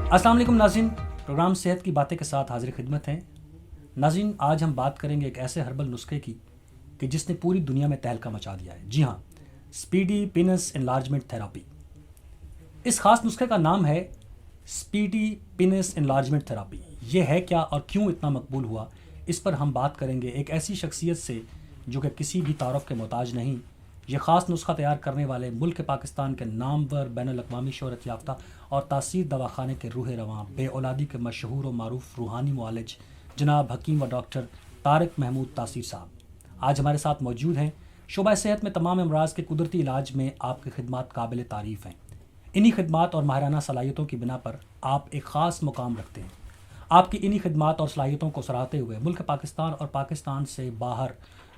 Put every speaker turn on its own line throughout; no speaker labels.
अस्सलाम वालेकुम नाज़रीन, प्रोग्राम सेहत की बातें के साथ हाजिर खिदमत हैं। नाज़रीन, आज हम बात करेंगे एक ऐसे हर्बल नुस्खे की कि जिसने पूरी दुनिया में तहलका मचा दिया है। जी हाँ, स्पीडी पिनस एनलार्जमेंट थेरापी। इस खास नुस्खे का नाम है स्पीडी पिनस एनलार्जमेंट थेरापी। ये है क्या और क्यों इतना मकबूल हुआ, इस पर हम बात करेंगे एक ऐसी शख्सियत से जो कि किसी भी तारुफ के मोहताज नहीं। ये ख़ास नुस्खा तैयार करने वाले मुल्क पाकिस्तान के नामवर बैनुल-अक़वामी शोहरत याफ्ता और तासीर दवाखाने के रूह रवां बे औलादी के मशहूर व मारूफ रूहानी मुआलिज जनाब हकीम व डॉक्टर तारिक महमूद तासीर साहब आज हमारे साथ मौजूद हैं। शोबा सेहत में तमाम अमराज के कुदरती इलाज में आपकी खिदमत काबिल तारीफ़ हैं। इन्हीं खिदमत और माहिराना सलाहियतों की बिना पर आप एक ख़ास मुकाम रखते हैं। आपकी इन्हीं खिदमत और सलाहियतों को सराहते हुए मुल्क पाकिस्तान और पाकिस्तान से बाहर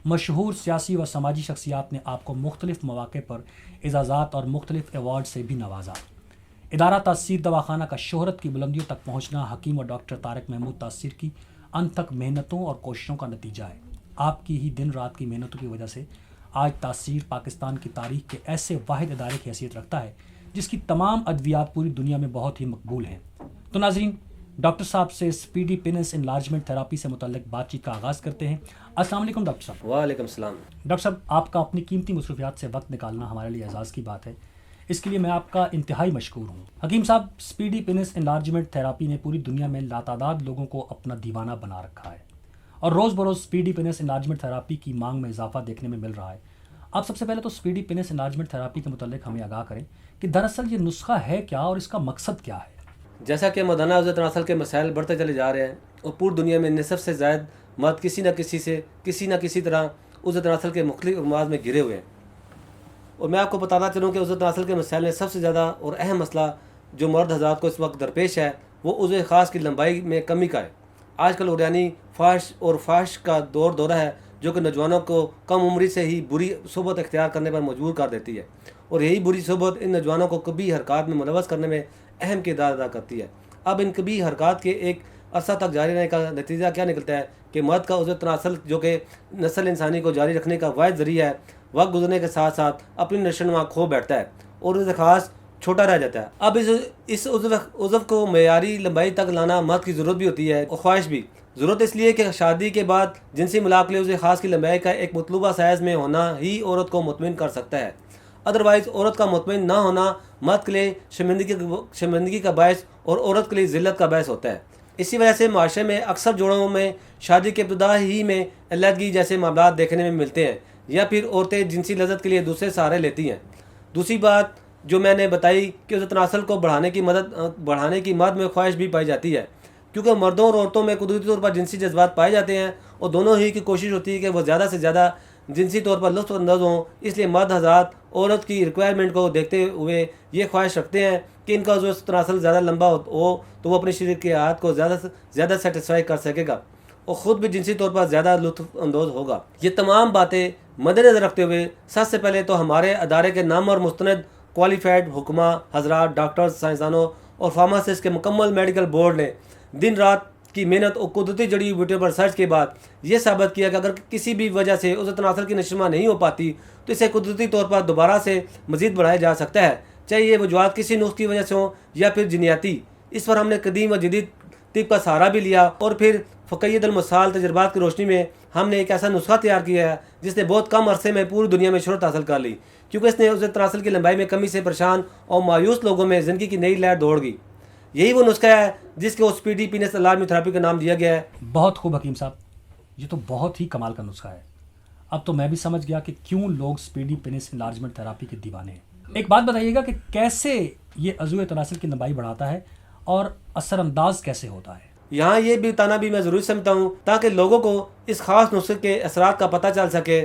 मशहूर सियासी व समाजी शख्सियात ने आपको मुख्तलिफ मौक़े पर एजाज़ात और मुख्तलिफ अवार्ड से भी नवाजा। इदारा तासीर दवाखाना का शोहरत की बुलंदियों तक पहुँचना हकीम और डॉक्टर तारिक महमूद तासीर की अनथक मेहनतों और कोशिशों का नतीजा है। आपकी ही दिन रात की मेहनतों की वजह से आज तासीर पाकिस्तान की तारीख के ऐसे वाहिद इदारे की हैसियत रखता है जिसकी तमाम अद्वियात पूरी दुनिया में बहुत ही मकबूल हैं। तो नाज़रीन, डॉक्टर साहब से स्पीडी पिनस एनलार्जमेंट थेरापी से मुतल्लिक बातचीत का आगाज़ करते हैं। अस्सलाम वालेकुम डॉक्टर साहब।
वालेकुम सलाम।
डॉक्टर साहब, आपका अपनी कीमती मसरूफियात से वक्त निकालना हमारे लिए एजाज़ की बात है। इसके लिए मैं आपका इंतहाई मशकूर हूँ। हकीम साहब, स्पीडी पिनस एनलार्जमेंट थेरापी ने पूरी दुनिया में लातादाद लोगों को अपना दीवाना बना रखा है और रोज़ बरोज़ स्पीडी पिनस एनलार्जमेंट थेरापी की मांग में इजाफा देखने में मिल रहा है। आप सबसे पहले तो स्पीडी पिनस एनलार्जमेंट थेरापी के मुतल्लिक हमें आगाह करें कि दरअसल ये नुस्खा है क्या और इसका मकसद क्या है।
जैसा कि मदाना उज़र तनासल के मसाइल बढ़ते चले जा रहे हैं और पूरी दुनिया में निसफ से ज़ायद मर्द किसी न किसी तरह उज़र तनासल के मुख्तलिफ अमराज में घिरे हुए हैं। और मैं आपको बताना चलूँ कि उज़र तनासल के मसाइल में सबसे ज़्यादा और अहम मसला जो मर्द हज़रात को इस वक्त दरपेश है वो उज़्व ख़ास की लंबाई में कमी का है। आजकल उर्यानी फाश का दौरा है जो कि नौजवानों को कम उम्री से ही बुरी सोबत इख्तियार करने पर मजबूर कर देती है और यही बुरी सोबत इन नौजवानों को कभी हरकत में मुलव्वस करने में अहम किरदार अदा करती है। अब इन कभी हरकत के एक अरसा तक जारी रहने का नतीजा क्या निकलता है कि मर्द का उज़्व तनासल जो कि नस्ल इंसानी को जारी रखने का वाहिद ज़रिया है, वक्त गुजरने के साथ साथ अपनी नशोनुमा खो बैठता है और उसे ख़ास छोटा रह जाता है। अब इस उज़्व को मेयारी लंबाई तक लाना मर्द की ज़रूरत भी होती है और ख्वाहिश भी। ज़रूरत इसलिए कि शादी के बाद जिनसी मिलाप के लिए उसे ख़ास की लंबाई का एक मतलूबा साइज़ में होना ही औरत को मुतमिन कर सकता है। अदरवाइज़ औरत का मुतमिन ना होना मर्द के लिए शर्मिंदगी का बायस और औरत के लिए ज़िल्लत का बायस होता है। इसी वजह से माशरे में अक्सर जोड़ों में शादी के इब्तिदा ही में अलहदगी जैसे मामला देखने में मिलते हैं या फिर औरतें जिनसी लज़्ज़त के लिए दूसरे सहारे लेती हैं। दूसरी बात जो मैंने बताई कि उस तनासल को बढ़ाने की मर्द में ख्वाहिश भी पाई जाती है, क्योंकि मर्दों और औरतों में कुदरती तौर पर जिनसी जज्बात पाए जाते हैं और दोनों ही की कोशिश होती है कि वह ज़्यादा से ज़्यादा जिनसी तौर पर लुत्फ़अंदाज़ हों। इसलिए मर्द हज़रात औरत की रिक्वायरमेंट को देखते हुए ये ख्वाहिश रखते हैं कि इनका जो तनासल ज़्यादा लंबा हो तो वो अपने शरीर के हाथ को ज़्यादा से ज़्यादा सेटिस्फाई कर सकेगा और ख़ुद भी जिनसी तौर पर ज़्यादा लुत्फ़अंदाज़ होगा। ये तमाम बातें मद्देनज़र रखते हुए सबसे पहले तो हमारे अदारे के नाम और मुस्तनद क्वालिफाइड हुक्मा हज़रात, डॉक्टर्स, साइंसदानों और फार्मासिस्ट के मुकम्मल मेडिकल बोर्ड ने दिन रात की मेहनत और कुदरती जड़ी बूटियों पर सर्च के बाद ये साबित किया कि अगर किसी भी वजह से उस तनासल की नशोनुमा नहीं हो पाती तो इसे कुदरती तौर पर दोबारा से मज़ीद बढ़ाया जा सकता है, चाहे ये वजूहात किसी नुस्खे की वजह से हो या फिर जिनियाती। इस पर हमने कदीम व जदीद तिब का सहारा भी लिया और फिर फ़क़ीयतुल मसाल तजर्बात की रोशनी में हमने एक ऐसा नुस्खा तैयार किया है जिसने बहुत कम अरसे में पूरी दुनिया में शोहरत हासिल कर ली, क्योंकि इसने उस तनासल की लंबाई में कमी से परेशान और मायूस लोगों में ज़िंदगी की नई लहर दौड़ गई। यही वो नुस्खा है जिसके स्पीडी पिनस एनलार्जमेंट थेरापी का नाम दिया गया है।
बहुत खूब हकीम साहब, ये तो बहुत ही कमाल का नुस्खा है। अब तो मैं भी समझ गया कि क्यों लोग स्पीडी पिनस एनलार्जमेंट थेरापी के दीवाने हैं। एक बात बताइएगा कि कैसे ये अज़ूए तनासल की लंबाई बढ़ाता है और असरअंदाज कैसे होता है।
यहाँ ये भी बताना भी मैं ज़रूरी समझता हूँ ताकि लोगों को इस ख़ास नुस्खे के असरात का पता चल सके।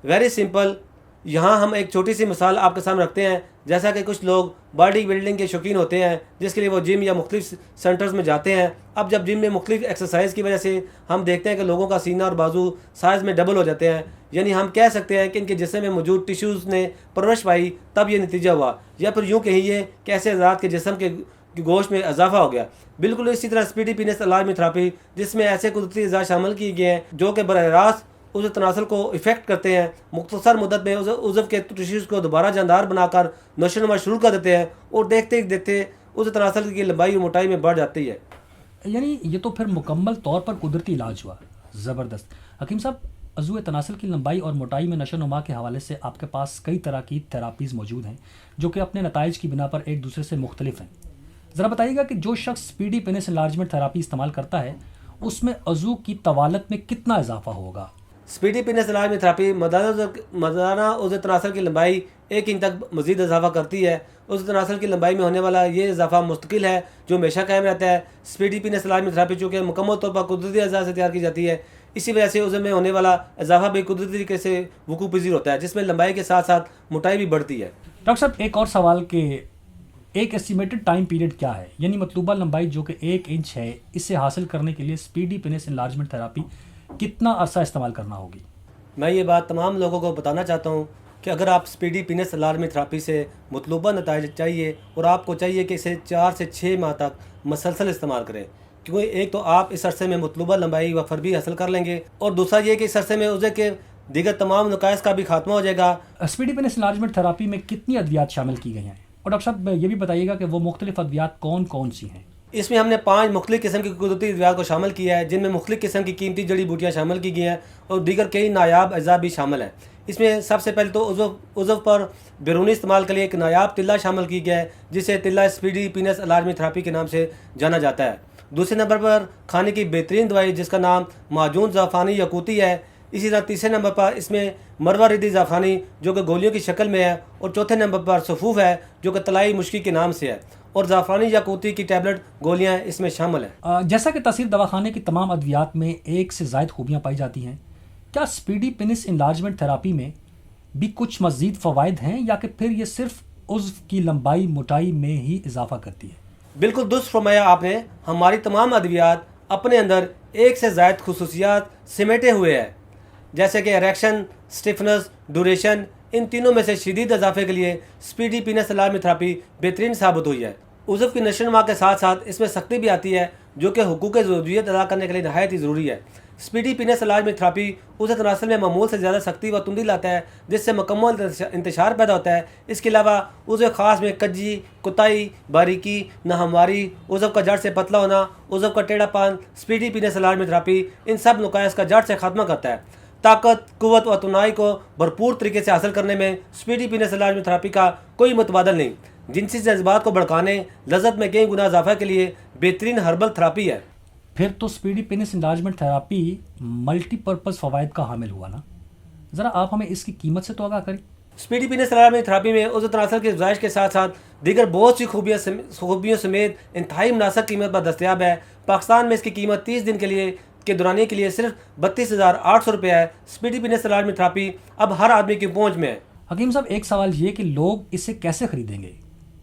वेरी सिंपल, यहाँ हम एक छोटी सी मिसाल आपके सामने रखते हैं। जैसा कि कुछ लोग बॉडी बिल्डिंग के शौकीन होते हैं जिसके लिए वो जिम या मुख्तलिफ सेंटर्स में जाते हैं। अब जब जिम में मुख्तलिफ एक्सरसाइज की वजह से हम देखते हैं कि लोगों का सीना और बाजू साइज़ में डबल हो जाते हैं, यानी हम कह सकते हैं कि इनके जिस्म में मौजूद टिश्यूज़ ने परवरिश पाई तब ये नतीजा हुआ, या फिर यूँ कहिए कि ऐसे अज़रात के जिस्म के गोश्त में इजाफा हो गया। बिल्कुल इसी तरह स्पीडी पिनस एनलार्जमेंट थेरापी जिसमें ऐसे कुदरती अज़ा शामिल किए गए हैं जो कि बराह रास्त उस तनासल को इफ़ेक्ट करते हैं, मुख्तसर मुद्दत में उस उज़्व के टिश्यूज़ को दोबारा जानदार बनाकर नशोनुमा शुरू कर देते हैं और देखते ही देखते उस तनासल की लंबाई और मोटाई में बढ़ जाती है।
यानी ये तो फिर मुकम्मल तौर पर कुदरती इलाज हुआ। ज़बरदस्त। हकीम साहब, अज़ू तनासल की लंबाई और मोटाई में नशो नुमा के हवाले से आपके पास कई तरह की थेरापीज़ मौजूद हैं जो कि अपने नताइज की बिना पर एक दूसरे से मुख्तलिफ हैं। ज़रा बताइएगा कि जो शख्स स्पीडी पेनिस एनलार्जमेंट थेरापी इस्तेमाल करता है उसमें अज़ू की तवालत में कितना इजाफा होगा?
स्पीडी पेनिस इलाज थेरापी मदाना उस तनासल की लंबाई 1 इंच तक मजीद इजाफा करती है। उस तनासल की लंबाई में होने वाला ये इजाफा मुस्तकिल है जो हमेशा कायम रहता है। स्पीडी पेनिस इलाज थेरापी चूँकि मुकम्मल तौर पर कुदरती अज़ा से तैयार की जाती है, इसी वजह से उसमें होने वाला इजाफा भी कुदरती तरीके से वकूफ़ पज़ीर होता है, जिसमें लंबाई के साथ साथ मोटाई भी बढ़ती है।
डॉक्टर साहब, एक और सवाल के एक एस्टिमेटेड टाइम पीरियड क्या है? यानी मतलूबा लंबाई जो कि 1 इंच है, इसे हासिल करने के लिए स्पीडी पेनिस एनलार्जमेंट थेरापी कितना अरसा इस्तेमाल करना होगी?
मैं ये बात तमाम लोगों को बताना चाहता हूँ कि अगर आप स्पीडी पेनिस एनलार्जमेंट थेरापी से मतलूबा नताइज चाहिए और आपको चाहिए कि इसे 4 से 6 माह तक मसलसल इस्तेमाल करें, क्योंकि एक तो आप इस अरसे में मतलूबा लंबाई व फरबी हासिल कर लेंगे और दूसरा ये कि इस अरसे में उसे के दीगर तमाम नुकाइस का भी खात्मा हो जाएगा।
स्पीडी पेनिस एनलार्जमेंट थेरापी में कितनी अद्वियात शामिल की गई हैं? और डॉक्टर साहब ये भी बताइएगा कि वो मुख्तलिफ अद्वियात कौन कौन सी हैं?
इसमें हमने 5 मुख्तलिफ किस्म की कुदरती अद्वियात को शामिल किया है, जिनमें मुख्तलिफ किस्म की कीमती जड़ी बूटियाँ शामिल की गई हैं और दीगर कई नायाब अज़ा भी शामिल हैं। इसमें सबसे पहले तो उज़व पर बैरूनी इस्तेमाल के लिए एक नायाब तिल्ला शामिल की गया है, जिसे तिल्ला स्पीडी पेनिस एनलार्जमेंट थेरापी के नाम से जाना जाता है। दूसरे नंबर पर खाने की बेहतरीन दवाई जिसका नाम माजून ज़ाफ़रानी यकूती है। इसी तरह तीसरे नंबर पर इसमें मरवा रिदी ज़ाफ़रानी जो कि गोलियों की शक्ल में है, और चौथे नंबर पर सफ़ूफ़ है जो कि तलाई मुश्की के नाम से है, और ज़ाफ़रानी याकूती की टैबलेट गोलियां इसमें शामिल हैं।
जैसा कि तहसील दवाखाने की तमाम अद्वियात में एक से ज़ायद खूबियाँ पाई जाती हैं, क्या स्पीडी पेनिस एनलार्जमेंट थेरापी में भी कुछ मज़ीद फ़वाइद हैं या कि फिर ये सिर्फ उज़्व की लंबाई मोटाई में ही इजाफा करती है?
बिल्कुल दुरुस्त फरमाया आपने। हमारी तमाम अद्वियात अपने अंदर एक से ज़ायद खुसूसियात सिमेटे हुए हैं, जैसे कि इरेक्शन, स्टिफनेस, ड्यूरेशन। इन तीनों में से शदीद इजाफे के लिए स्पीडी पेनिस एनलार्जमेंट थेरापी बेहतरीन साबित हुई है। उज़्व की नशोनुमा के साथ साथ इसमें सख्ती भी आती है जो कि हुकूक ज़रूरियत अदा करने के लिए नहायत ही ज़रूरी है। स्पीडी पेनिस एनलार्जमेंट थेरापी उस तनासल में मामूल से ज़्यादा सख्ती व तुंदी लाता है, जिससे मुकम्मल इंतशार पैदा होता है। इसके अलावा उज़्व ख़ास में कज्जी, कुताई, बारीकी, नाहमवारी, उज़्व का जड़ से पतला होना, उज़्व का टेढ़ापन, स्पीडी पेनिस एनलार्जमेंट थेरापी इन सब नुकाइस का जड़ से खात्मा करता है। ताकत, कुव्वत व तुनाई को भरपूर तरीके से हासिल करने में स्पीडी पेनिस एनलार्जमेंट थेरापी का कोई मुतबादल नहीं। जिनसी जज्बात को भड़काने, लज़्ज़त में कई गुना इजाफा के लिए बेहतरीन हर्बल थेरापी है।
फिर तो speedy penis enlargement therapy multipurpose फ़वाइद का हामिल हुआ ना? ज़रा आप हमें इसकी कीमत से तो आगाह करें।
स्पीडी पेनिस एनलार्जमेंट थेरापी में उज़्व तनासल की अफज़ाइश के साथ साथ दीगर बहुत सी खूबियों समेत इंतहाई मुनासिब कीमत पर दस्तियाब है। पाकिस्तान में इसकी कीमत 30 दिन के दौरानिए के लिए सिर्फ 32,800 रुपये है। स्पीडी पेनिस एनलार्जमेंट थेरापी अब हर आदमी की पहुँच में है।
हकीम साहब, एक सवाल ये कि लोग इसे कैसे ख़रीदेंगे?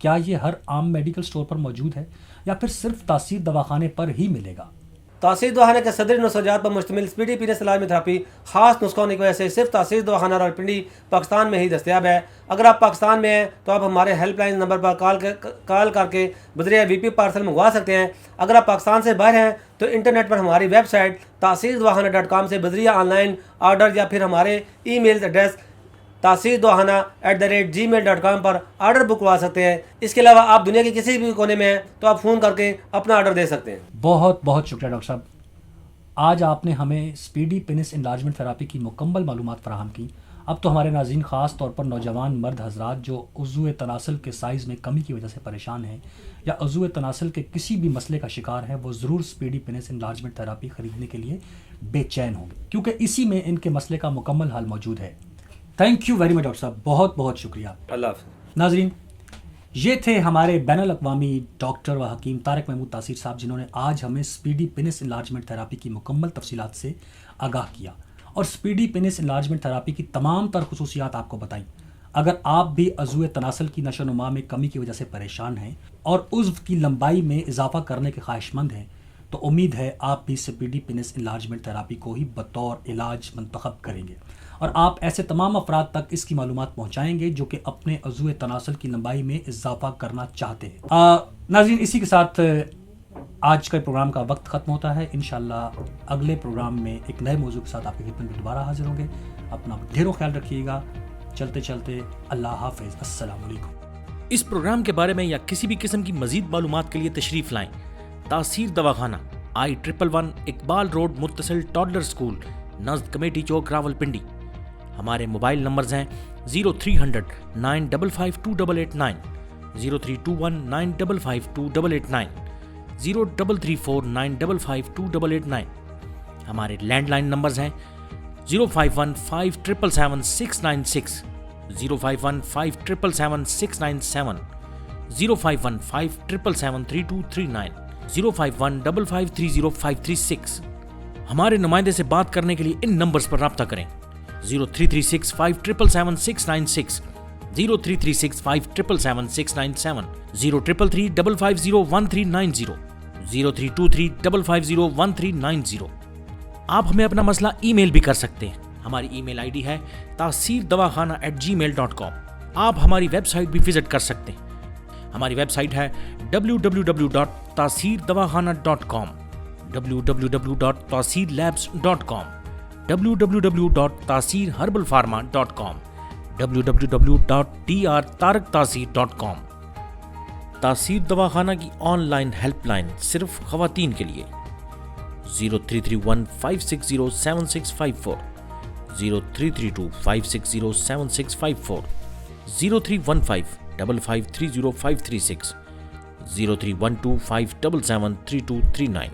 क्या ये हर आम मेडिकल स्टोर पर मौजूद है या फिर सिर्फ तासीर दवाखाने पर ही मिलेगा?
तासीर दवाखाने के सदरी नुस्ख़ात पर मुश्तमिल स्पीडी पेनिस एनलार्जमेंट थेरापी ख़ास नुस्खा होने की वजह से सिर्फ तासीर दवाखाना रावलपिंडी पाकिस्तान में ही दस्तियाब है। अगर आप पाकिस्तान में हैं तो आप हमारे हेल्पलाइन नंबर पर कॉल करके बज़रिया VP पार्सल मंगवा सकते हैं। अगर आप पाकिस्तान से बाहर हैं तो इंटरनेट पर हमारी वेबसाइट taseerdwakhana.com से बज़रिया ऑनलाइन ऑर्डर या फिर हमारे ईमेल एड्रेस taseerdwakhana@gmail.com पर ऑर्डर बुक करवा सकते हैं। इसके अलावा आप दुनिया के किसी भी कोने में हैं तो आप फ़ोन करके अपना ऑर्डर दे सकते हैं।
बहुत बहुत शुक्रिया डॉक्टर साहब। आज आपने हमें स्पीडी पेनिस एनलार्जमेंट थेरापी की मुकम्मल मालूमात फराहम की। अब तो हमारे नाज़रीन ख़ास तौर पर नौजवान मर्द हजरात जो उज़्व तनासल के साइज़ में कमी की वजह से परेशान हैं या उज़्व तनासल के किसी भी मसले का शिकार हैं, वो ज़रूर स्पीडी पेनिस एनलार्जमेंट थेरापी ख़रीदने के लिए बेचैन होंगे, क्योंकि इसी में इनके मसले का मुकम्मल हल मौजूद है। Thank you very much doctor साहब, बहुत बहुत शुक्रिया।
अल्लाह हाफ़िज़।
नाज़रीन, ये थे हमारे बैनुल अक़वामी डॉक्टर व हकीम तारिक महमूद तासीर साहब, जिन्होंने आज हमें स्पीडी पेनिस एनलार्जमेंट थेरापी की मुकम्मल तफसीलात से आगाह किया और स्पीडी पेनिस एनलार्जमेंट थेरापी की तमाम तर खुसूसियात आपको बताई। अगर आप भी अज़ूए तनासल की नशोनुमा में कमी की वजह से परेशान हैं और उज़्व की लंबाई में इजाफा करने के ख्वाहिशमंद हैं, तो उम्मीद है आप भी स्पीडी पेनिस एनलार्जमेंट थेरापी को ही बतौर इलाज मंतखब करेंगे और आप ऐसे तमाम अफराद तक इसकी मालूमात पहुँचाएँगे जो कि अपने अज़ूए तनासल की लंबाई में इजाफा करना चाहते हैं। नाज़रीन, इसी के साथ आज का प्रोग्राम का वक्त ख़त्म होता है। इंशाल्लाह अगले प्रोग्राम में एक नए मौजू के साथ आपकी खिदमत में दोबारा हाजिर होंगे। अपना ढेरों ख्याल रखिएगा। चलते चलते अल्लाह हाफ़िज़। अस्सलाम वालेकुम।
इस प्रोग्राम के बारे में या किसी भी किस्म की मजीद मालूमात के लिए तशरीफ लाएं। तासीर दवाखाना, I111 इकबाल रोड, मुत्तसिल टॉडलर स्कूल, नज़द कमेटी चौक, रावलपिंडी। हमारे मोबाइल नंबर्स हैं 0300 955 2889, 0321 955 2889, 0334 955 2889। हमारे लैंडलाइन नंबर्स हैं 051 5777 696, 051 5777 697, 051 5777 3239, 051 5530 हमारे नुमाइंदे से बात करने के लिए इन नंबर्स पर रब्ता करें 0336 5777 696, 0336 5777 697, 0333 550 1390, 0323 550 1390। आप हमें अपना मसला ईमेल भी कर सकते हैं। हमारी ईमेल आईडी है taseerdawkhana@gmail.com। आप हमारी वेबसाइट भी विजिट कर सकते हैं। हमारी वेबसाइट है www.taseerdawkhana.com, www.taseerlabs.com, www.taseerherbalpharma.com, www.drtaraktaseer.com। तासीर दवाखाना की ऑनलाइन हेल्पलाइन सिर्फ खवातीन के लिए 0331 560 7654, 0332 560 7654, 0315 5530 536, 0312 577 3239।